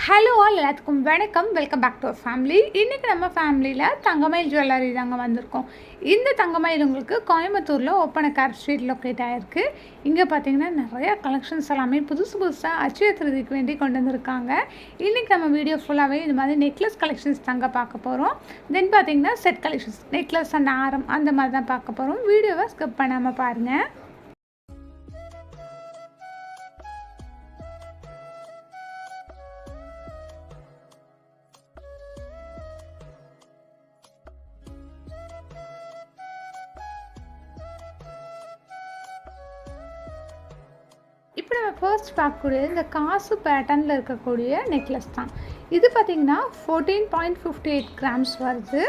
Hello all, எல்லாத்துக்கும் வணக்கம். Welcome back to our family. இன்றைக்கி நம்ம ஃபேமிலியில் தங்கமயில் ஜுவல்லரி தாங்க வந்திருக்கோம். இந்த தங்கமயில் உங்களுக்கு கோயம்புத்தூரில் ஒப்பனக்கார் ஸ்ட்ரீட் லொக்கேட் ஆகிருக்கு. இங்கே பார்த்தீங்கன்னா நிறையா கலெக்ஷன்ஸ் எல்லாமே புதுசாக அட்சய திருதிக்கு வேண்டி கொண்டு வந்திருக்காங்க. இன்றைக்கி நம்ம வீடியோ ஃபுல்லாகவே இது மாதிரி நெக்லஸ் கலெக்ஷன்ஸ் தாங்க பார்க்க போகிறோம். தென் பார்த்தீங்கன்னா செட் கலெக்ஷன்ஸ், நெக்லஸ் அண்ட் ஆரம் அந்த மாதிரி தான் பார்க்க போகிறோம். வீடியோவை ஸ்கிப் பண்ணாமல் பாருங்கள். இப்போ நம்ம ஃபர்ஸ்ட் பார்க்கக்கூடிய இந்த காசு பேட்டர்னில் இருக்கக்கூடிய நெக்லஸ் தான். இது பார்த்திங்கன்னா 14.58 கிராம்ஸ் வருது.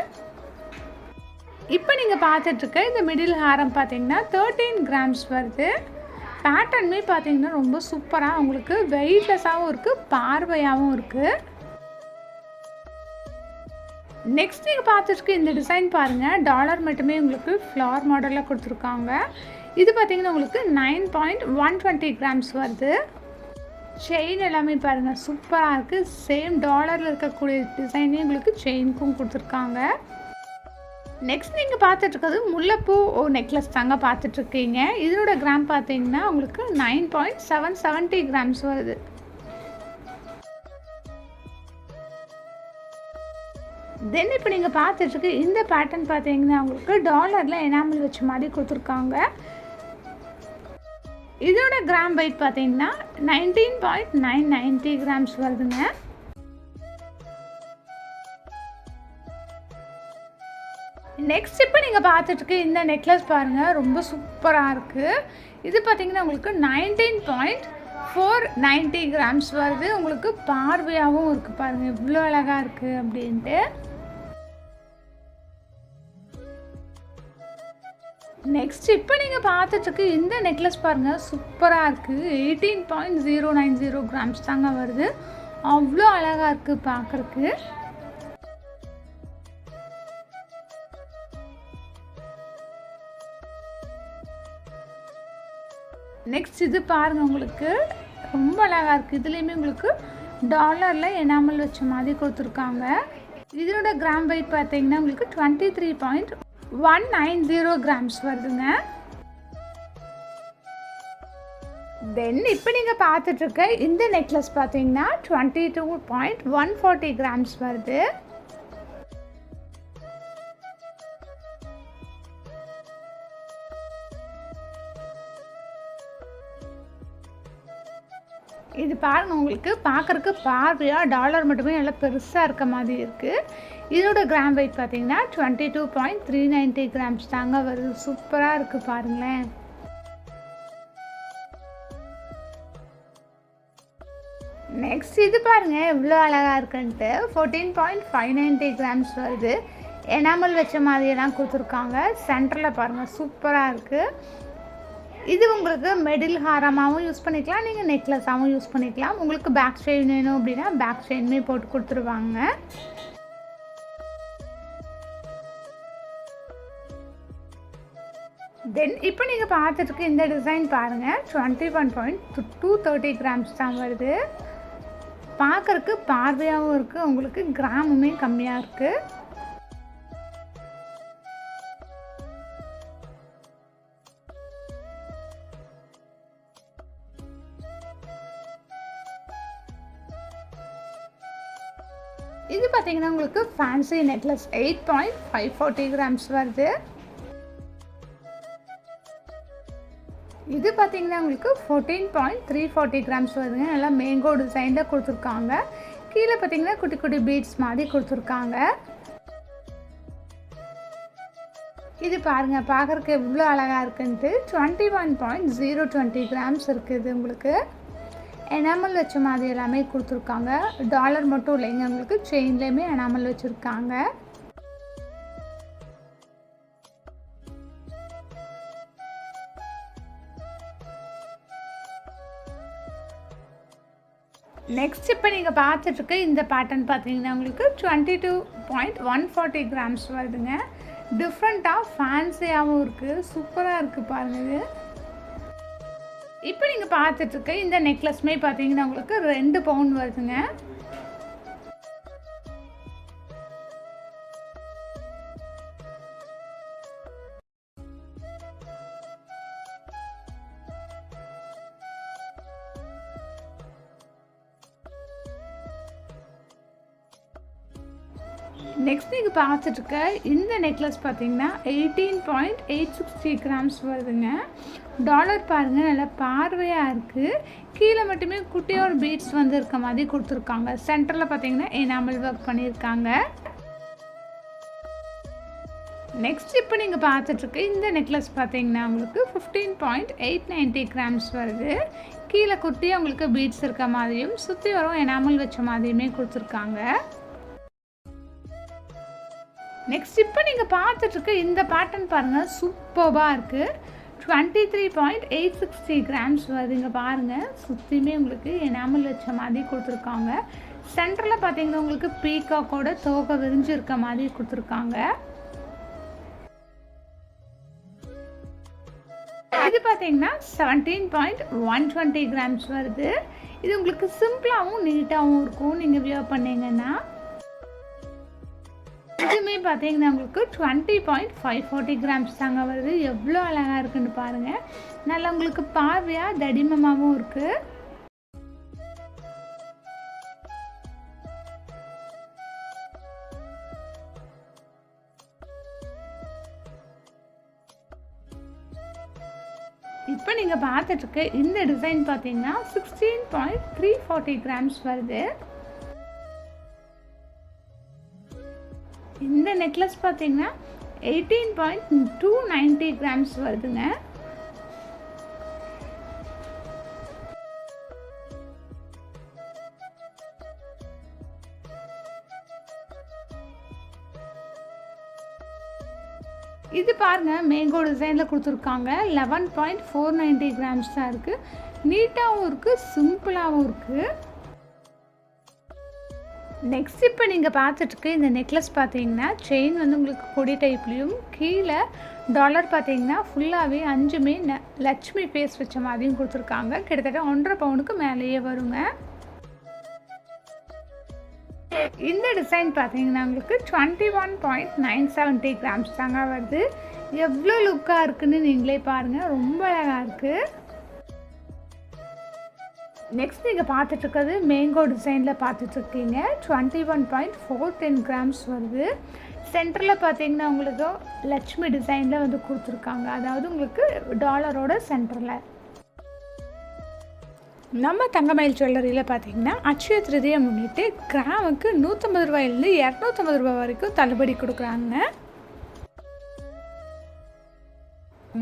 இப்போ நீங்கள் பார்த்துட்ருக்க இந்த மிடில் ஹாரம் பார்த்திங்கன்னா 13 கிராம்ஸ் வருது. பேட்டர்னுமே பார்த்திங்கன்னா ரொம்ப சூப்பராக உங்களுக்கு வெயிட்லெஸ்ஸாகவும் இருக்குது, பார்வையாகவும் இருக்குது. நெக்ஸ்ட் நீங்கள் பார்த்துட்டு இந்த டிசைன் பாருங்கள். டாலர் மட்டுமே உங்களுக்கு ஃப்ளவர் மாடலில் கொடுத்துருக்காங்க. இது பார்த்திங்கன்னா உங்களுக்கு 9.120 கிராம்ஸ் வருது. செயின் எல்லாமே பாருங்கள் சூப்பராக இருக்குது. சேம் டாலரில் இருக்கக்கூடிய டிசைனே உங்களுக்கு செயினுக்கும் கொடுத்துருக்காங்க. நெக்ஸ்ட் நீங்கள் பார்த்துட்ருக்கிறது முல்லைப்பூ நெக்லஸ் தாங்க பார்த்துட்ருக்கீங்க. இதோட கிராம் பார்த்தீங்கன்னா உங்களுக்கு 9.770 கிராம்ஸ் வருது. தென் இப்போ நீங்கள் பார்த்துட்ருக்கு இந்த பேட்டர்ன் பார்த்தீங்கன்னா உங்களுக்கு டாலரில் எனாமல் வச்ச மாதிரி கொடுத்துருக்காங்க. இதோட கிராம் வெயிட் பார்த்தீங்கன்னா 19.990 கிராம்ஸ் வருதுங்க. நெக்ஸ்ட் இப்போ நீங்கள் பார்த்துட்ருக்கு இந்த நெக்லஸ் பாருங்கள் ரொம்ப சூப்பராக இருக்குது. இது பார்த்தீங்கன்னா உங்களுக்கு 19.490 கிராம்ஸ் வருது. உங்களுக்கு பார்வையாகவும் இருக்குது பாருங்கள் இவ்வளோ அழகாக இருக்குது அப்படின்ட்டு. நெக்ஸ்ட் இப்போ நீங்கள் பார்த்துட்ருக்கு இந்த நெக்லஸ் பாருங்கள் சூப்பராக இருக்குது. 18.090 கிராம்ஸ் தாங்க வருது. அவ்வளோ அழகாக இருக்குது பார்க்குறக்கு. நெக்ஸ்ட் இது பாருங்கள் உங்களுக்கு ரொம்ப அழகாக இருக்குது. இதுலேயுமே உங்களுக்கு டாலரில் எனாமல் வச்ச மாதிரி கொடுத்துருக்காங்க. இதோட கிராம் வெயிட் பார்த்தீங்கன்னா உங்களுக்கு 23.190 கிராம்ஸ் வருதுங்க. தென் இப்போ நீங்கள் பார்த்துட்ருக்க இந்த நெக்லஸ் பார்த்தீங்கன்னா 22.140 கிராம்ஸ் வருது. இது பாருங்கள் உங்களுக்கு பார்க்குறக்கு பார்வையாக டாலர் மட்டுமே நல்லா பெருசாக இருக்க மாதிரி இருக்குது. இதோட கிராம் வெயிட் பார்த்தீங்கன்னா 22.390 கிராம்ஸ் தாங்க வருது. சூப்பராக இருக்குது பாருங்களேன். நெக்ஸ்ட் இது பாருங்கள் எவ்வளோ அழகாக இருக்குன்ட்டு 14.590 கிராம்ஸ் வருது. எனாமல் வச்ச மாதிரியெல்லாம் கொடுத்துருக்காங்க. சென்டரில் பாருங்கள் சூப்பராக இருக்குது. இது உங்களுக்கு மெடில் ஹாரமாகவும் யூஸ் பண்ணிக்கலாம், நீங்கள் நெக்லஸாகவும் யூஸ் பண்ணிக்கலாம். உங்களுக்கு பேக் செயின் வேணும் அப்படின்னா பேக் செயினுமே போட்டு கொடுத்துருவாங்க. தென் இப்போ நீங்கள் பார்த்துட்டு இந்த டிசைன் பாருங்கள் 21.230 கிராம்ஸ் தான் வருது. பார்க்குறக்கு பார்வையாகவும் இருக்குது, உங்களுக்கு கிராமுமே கம்மியாக இருக்குது. இது பார்த்தீங்கன்னா உங்களுக்கு ஃபேன்சி நெக்லஸ் 8.540 கிராம்ஸ் வருது. இது பார்த்தீங்கன்னா உங்களுக்கு 14.340 கிராம்ஸ் வருதுங்க. நல்லா மேங்கோ டிசைனில் கொடுத்துருக்காங்க. கீழே பார்த்தீங்கன்னா குட்டி குட்டி பீட்ஸ் மாதிரி கொடுத்துருக்காங்க. இது பாருங்கள் பார்க்குறக்கு எவ்வளோ அழகாக இருக்குன்ட்டு 21.020 கிராம்ஸ் இருக்குது. உங்களுக்கு எனாமல் வச்ச மாதிரி எல்லாமே கொடுத்துருக்காங்க. டாலர் மட்டும் இல்லைங்க, உங்களுக்கு செயின்லேயுமே எனாமல் வச்சுருக்காங்க. நெக்ஸ்ட் இப்போ நீங்கள் பார்த்துட்ருக்க இந்த பேட்டர்ன் பார்த்தீங்கன்னா உங்களுக்கு 22.140 கிராம்ஸ் வருதுங்க. டிஃப்ரெண்ட்டாக ஃபேன்சியாகவும் இருக்குது, சூப்பராக இருக்குது பாருங்கள். இப்போ நீங்கள் பார்த்துட்ருக்க இந்த நெக்லஸ்மே பார்த்தீங்கன்னா உங்களுக்கு 2 பவுன் வருதுங்க. நெக்ஸ்ட் நீங்கள் பார்த்துட்ருக்க இந்த நெக்லஸ் பார்த்தீங்கன்னா 18.860 கிராம்ஸ் வருதுங்க. டாலர் பாருங்கள் நல்லா பார்வையாக இருக்குது. கீழே மட்டுமே குட்டியோட பீட்ஸ் வந்து இருக்க மாதிரி கொடுத்துருக்காங்க. சென்டரில் பார்த்தீங்கன்னா எனாமல் ஒர்க் பண்ணியிருக்காங்க. நெக்ஸ்ட் இப்போ நீங்கள் பார்த்துட்ருக்க இந்த நெக்லஸ் பார்த்தீங்கன்னா உங்களுக்கு 15.890 கிராம்ஸ் வருது. கீழே குட்டி உங்களுக்கு பீட்ஸ் இருக்க மாதிரியும் சுற்றி வரும் எனாமல் வச்ச மாதிரியுமே கொடுத்துருக்காங்க. நெக்ஸ்ட் இப்போ நீங்கள் பார்த்துட்ருக்க இந்த பேட்டர்ன் பாருங்கள், சூப்பராக இருக்குது. 23.860 கிராம்ஸ் வருதுங்க. பாருங்கள், சுற்றியுமே உங்களுக்கு எனாமல் வச்ச மாதிரி கொடுத்துருக்காங்க. சென்டரில் பார்த்தீங்கன்னா உங்களுக்கு பீகாக்கோட தோகை விரிஞ்சு இருக்க மாதிரி கொடுத்துருக்காங்க. இது பார்த்தீங்கன்னா 17.120 கிராம்ஸ் வருது. இது உங்களுக்கு சிம்பிளாகவும் நீட்டாகவும் இருக்கும் நீங்கள் வியர் பண்ணிங்கன்னா. இதுவுமே பார்த்தீங்கன்னா உங்களுக்கு 20.540 கிராம்ஸ் தாங்க வருது. எவ்வளோ அழகாக இருக்குன்னு பாருங்கள். நல்லா உங்களுக்கு பார்வையாக தடிமமாகவும் இருக்குது. இப்போ நீங்கள் பார்த்துட்ருக்க இந்த டிசைன் பார்த்தீங்கன்னா 16.340 கிராம்ஸ் வருது. இந்த நெக்லஸ் பார்த்தீங்கன்னா 18.290 கிராம்ஸ் வருதுங்க. இது பாருங்கள், மேங்கோ டிசைனில் கொடுத்துருக்காங்க. 11.490 கிராம்ஸ் தான் இருக்குது. நீட்டாகவும் இருக்குது, சிம்பிளாகவும் இருக்குது. நெக்ஸ்ட் இப்போ நீங்கள் பார்த்துட்ருக்கு இந்த நெக்லஸ் பார்த்தீங்கன்னா செயின் வந்து உங்களுக்கு கொடி டைப்லேயும் கீழே டாலர் பார்த்தீங்கன்னா ஃபுல்லாகவே 5மே லட்சுமி ஃபேஸ் வச்ச மாதிரியும் கொடுத்துருக்காங்க. கிட்டத்தட்ட 1.5 பவுனுக்கு மேலேயே வருங்க. இந்த டிசைன் பார்த்தீங்கன்னா உங்களுக்கு 21.970 கிராம்ஸ் தாங்க வருது. எவ்வளோ லுக்காக இருக்குன்னு நீங்களே பாருங்கள், ரொம்ப அழகாக இருக்குது. நெக்ஸ்ட் நீங்கள் பார்த்துட்ருக்கிறது மேங்கோ டிசைனில் பார்த்துட்ருக்கீங்க. 21.410 கிராம்ஸ் வருது. சென்டரில் பார்த்தீங்கன்னா உங்களுக்கு லட்சுமி டிசைனில் வந்து கொடுத்துருக்காங்க. அதாவது உங்களுக்கு டாலரோட சென்டரில். நம்ம தங்கமயில் ஜுவல்லரியில் பார்த்தீங்கன்னா அட்சய திருதியை முன்னிட்டு கிராமுக்கு 150 ரூபாயிலேருந்து 250 ரூபாய் வரைக்கும் தள்ளுபடி கொடுக்குறாங்க.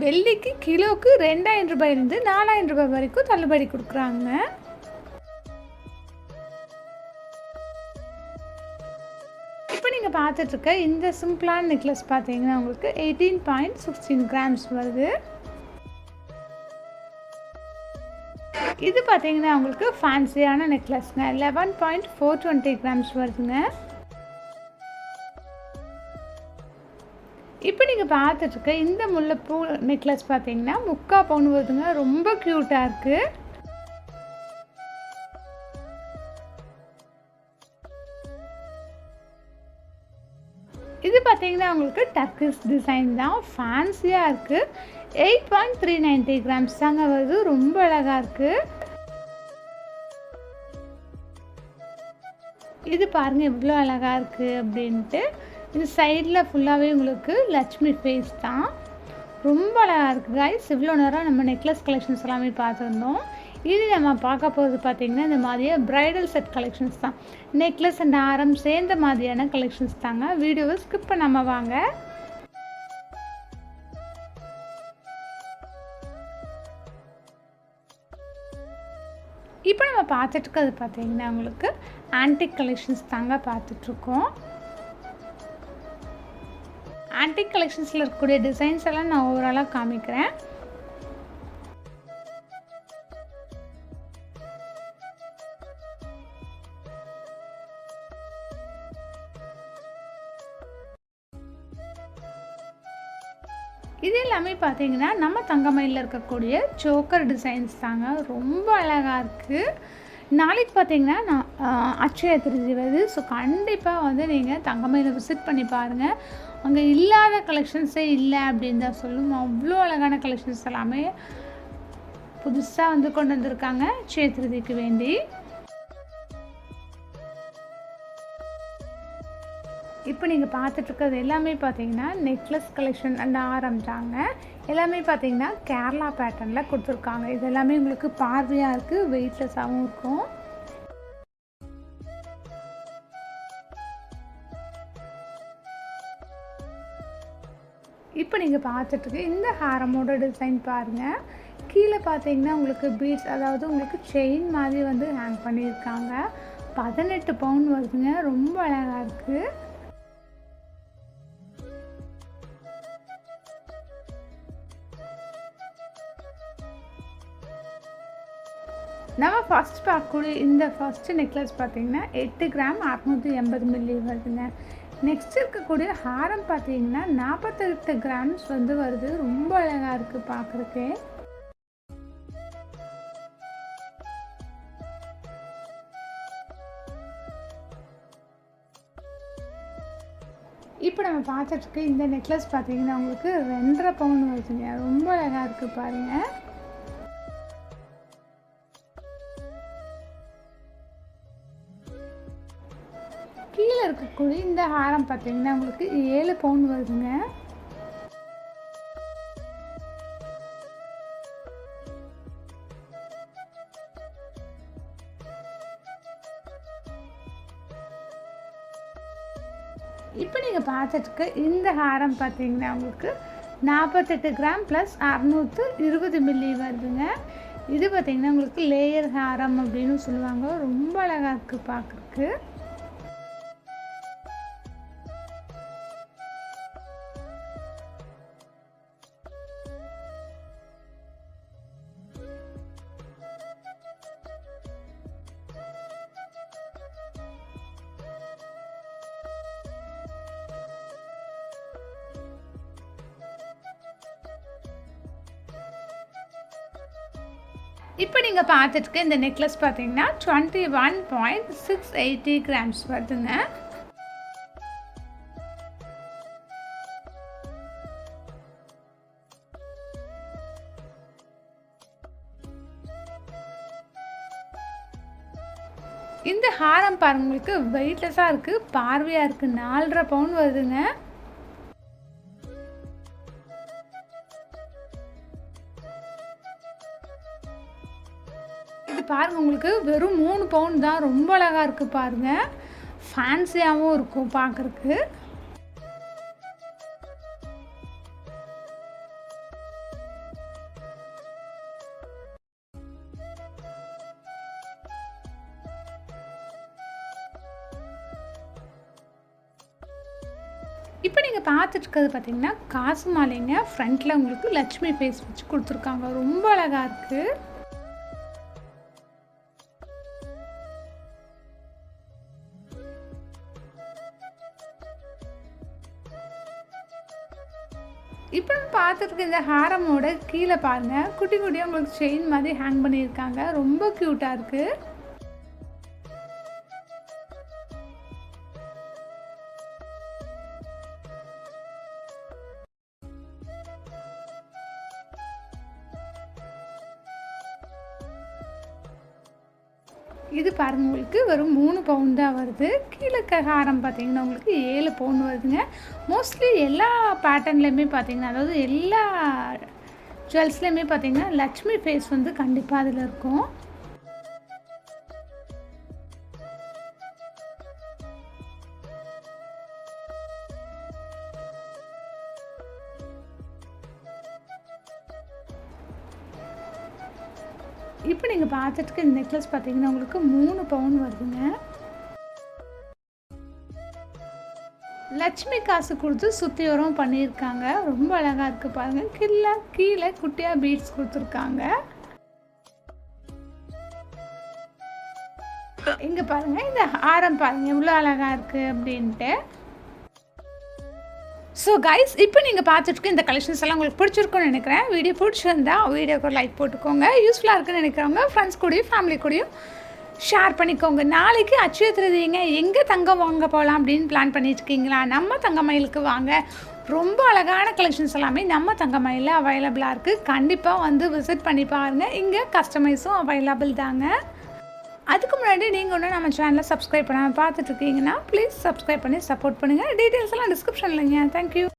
வெள்ளிக்கு கிலோவுக்கு 2000 ரூபாயிலேருந்து 4000 ரூபாய் வரைக்கும் தள்ளுபடி கொடுக்குறாங்க. இப்போ நீங்கள் பார்த்துட்ருக்க இந்த சிம்பிளான நெக்லஸ் பார்த்தீங்கன்னா உங்களுக்கு 18.16 கிராம்ஸ் வருது. இது பார்த்தீங்கன்னா உங்களுக்கு ஃபேன்சியான நெக்லஸ்ங்க. 11.420 கிராம்ஸ் வருதுங்க. இப்போ நீங்கள் பார்த்துட்ருக்க இந்த முல்லைப்பூ நெக்லஸ் பார்த்தீங்கன்னா 3/4 பவுன் வருதுங்க. ரொம்ப க்யூட்டாக இருக்குது. இது பார்த்தீங்கன்னா உங்களுக்கு டர்க்கிஷ் டிசைன் தான், ஃபேன்சியாக இருக்குது. 8.390 கிராம்ஸ் தாங்க வருது. ரொம்ப அழகாக இருக்குது. இது பாருங்கள் எவ்வளோ அழகாக இருக்குது அப்படின்ட்டு. இது சைடில் ஃபுல்லாகவே உங்களுக்கு லட்சுமி ஃபேஸ் தான். ரொம்ப அழகாக இருக்குது கைஸ். இவ்வளோ நேரம் நம்ம நெக்லஸ் கலெக்ஷன்ஸ் எல்லாமே பார்த்துருந்தோம். இது நம்ம பார்க்க போகிறது பார்த்திங்கன்னா இந்த மாதிரியே ப்ரைடல் செட் கலெக்ஷன்ஸ் தான். நெக்லஸ் அண்ட் ஆரம் சேர்ந்த மாதிரியான கலெக்ஷன்ஸ் தாங்க. வீடியோவை ஸ்கிப் பண்ணாமல் வாங்க. இப்போ நம்ம பார்த்துட்ருக்கிறது பார்த்திங்கன்னா உங்களுக்கு ஆன்டிக் கலெக்ஷன்ஸ் தாங்க பார்த்துட்ருக்கோம். ஆன்டிக் கலெக்ஷன்ஸில் இருக்கக்கூடிய டிசைன்ஸ் எல்லாம் நான் ஓவராலாக காமிக்கிறேன். இது எல்லாமே பார்த்தீங்கன்னா நம்ம தங்கமயிலில் இருக்கக்கூடிய சோக்கர் டிசைன்ஸ் தாங்க. ரொம்ப அழகாக இருக்குது. நாளைக்கு பார்த்தீங்கன்னா நான் அட்சய திருதி வருது. ஸோ கண்டிப்பாக வந்து நீங்கள் தங்கமயிலை விசிட் பண்ணி பாருங்கள். அங்கே இல்லாத கலெக்ஷன்ஸே இல்லை அப்படின்னு தான் சொல்லும். அவ்வளோ அழகான கலெக்ஷன்ஸ் எல்லாமே புதுசாக வந்து கொண்டு வந்திருக்காங்க அட்சய திருதிக்கு வேண்டி. இப்போ நீங்கள் பார்த்துட்ருக்கிறது எல்லாமே பார்த்தீங்கன்னா நெக்லஸ் கலெக்ஷன் அந்த ஆரம்பித்தாங்க. எல்லாமே பார்த்தீங்கன்னா கேரளா பேட்டர்னில் கொடுத்துருக்காங்க. இது எல்லாமே உங்களுக்கு பார்வையாக இருக்குது, வெயிட்லெஸ்ஸாகவும் இருக்கும். இப்போ நீங்கள் பார்த்துட்ருக்க இந்த ஹாரமோட டிசைன் பாருங்கள். கீழே பார்த்தீங்கன்னா உங்களுக்கு பீட்ஸ், அதாவது உங்களுக்கு செயின் மாதிரி வந்து ஹேங் பண்ணியிருக்காங்க. 18 பவுன் வருதுங்க. ரொம்ப அழகாக இருக்குது. நம்ம ஃபஸ்ட் பார்க்கக்கூடிய இந்த ஃபஸ்ட்டு நெக்லஸ் பார்த்தீங்கன்னா 8 கிராம் 680 மில்லி வருதுங்க. நெக்ஸ்ட் இருக்கக்கூடிய ஹாரம் பார்த்தீங்கன்னா 48 கிராம்ஸ் வந்து வருது. ரொம்ப அழகாக இருக்குது பார்க்குறக்கே. இப்போ நம்ம பார்த்துட்ருக்க இந்த நெக்லஸ் பார்த்தீங்கன்னா உங்களுக்கு 2.5 பவுன் வருதுங்க. ரொம்ப அழகாக இருக்குது பாருங்கள். கீழே இருக்கக்கூடிய இந்த ஹாரம் பார்த்தீங்கன்னா உங்களுக்கு 7 பவுன் வருதுங்க. இப்போ நீங்கள் பார்த்துட்டு இந்த ஹாரம் பார்த்தீங்கன்னா உங்களுக்கு 48 கிராம் ப்ளஸ் 620 மில்லி வருதுங்க. இது பார்த்தீங்கன்னா உங்களுக்கு லேயர் ஹாரம் அப்படின்னு சொல்லுவாங்க. ரொம்ப அழகாக இருக்குது பார்க்குறக்கு. இப்போ நீங்கள் பார்த்துட்டு இந்த நெக்லஸ் பார்த்தீங்கன்னா 21.680 கிராம்ஸ் வருதுங்க. இந்த ஹாரம் பாருங்க, உங்களுக்கு வெயிட்லெஸ்ஸாக இருக்குது, பார்வையாக இருக்குது. 4.5 பவுன் வருதுங்க. இது பாருங்கள், உங்களுக்கு வெறும் 3 பவுன் தான். ரொம்ப அழகாக இருக்குது பாருங்கள். ஃபேன்சியாகவும் இருக்கும் பார்க்குறக்கு. இப்போ நீங்கள் பார்த்துட்ருக்கிறது பார்த்தீங்கன்னா காசு மாலைங்க. ஃப்ரண்ட்டில் உங்களுக்கு லட்சுமி ஃபேஸ் வச்சு கொடுத்துருக்காங்க. ரொம்ப அழகாக இருக்குது. இப்போ நம்ம பார்த்துட்டு இந்த ஹாரமோட கீழே பாருங்கள், குட்டி குட்டியாக உங்களுக்கு செயின் மாதிரி ஹேங் பண்ணியிருக்காங்க. ரொம்ப க்யூட்டாக இருக்குது. இது பாருங்கள், உங்களுக்கு வெறும் 3 பவுன் தான் வருது. கீழே ஹாரம் பார்த்தீங்கன்னா உங்களுக்கு 7 பவுன் வருதுங்க. மோஸ்ட்லி எல்லா பேட்டர்ன்லேயுமே பார்த்தீங்கன்னா, அதாவது எல்லா ஜுவல்ஸ்லேயுமே பார்த்தீங்கன்னா லக்ஷ்மி ஃபேஸ் வந்து கண்டிப்பாக அதில் இருக்கும். இப்போ நீங்கள் பார்த்துட்டு இந்த நெக்லஸ் பார்த்தீங்கன்னா உங்களுக்கு 3 பவுன் வருதுங்க. லட்சுமி காசு கொடுத்து சுற்றியோரம் பண்ணியிருக்காங்க. ரொம்ப அழகாக இருக்குது பாருங்கள். கீழே குட்டியாக பீட்ஸ் கொடுத்துருக்காங்க. இங்கே பாருங்கள், இந்த ஹாரம் பாருங்கள் எவ்வளோ அழகாக இருக்குது அப்படின்ட்டு. ஸோ கைஸ், இப்போ நீங்கள் பார்த்துட்டு இந்த கலெக்ஷன்ஸ் எல்லாம் உங்களுக்கு பிடிச்சிருக்குன்னு நினைக்கிறேன். வீடியோ பிடிச்சிருந்தா வீடியோக்கு ஒரு லைக் போட்டுக்கோங்க. யூஸ்ஃபுல்லாக இருக்குன்னு நினைக்கிறவங்க ஃப்ரெண்ட்ஸ் கூடயும் ஃபேமிலி கூடயும் ஷேர் பண்ணிக்கோங்க. நாளைக்கு அட்சய திருதிங்க, எங்கே தங்கம் வாங்க போகலாம் அப்படின்னு பிளான் பண்ணிட்டுருக்கீங்களா? நம்ம தங்கமயிலுக்கு வாங்க. ரொம்ப அழகான கலெக்ஷன்ஸ் எல்லாமே நம்ம தங்கமயிலில் அவைலபிளாக இருக்குது. கண்டிப்பாக வந்து விசிட் பண்ணி பாருங்கள். இங்கே கஸ்டமைஸும் அவைலபிள் தாங்க. அதுக்கு முன்னாடி நீங்கள் ஒன்றும் நம்ம சேனலை சப்ஸ்கிரைப் பண்ணாமல் பார்த்துட்ருக்கீங்கன்னா ப்ளீஸ் சப்ஸ்கிரைப் பண்ணி சப்போர்ட் பண்ணுங்கள். டீட்டெயில்ஸ் எல்லாம் டிஸ்கிரிப்ஷன்லைங்க. தேங்க்யூ.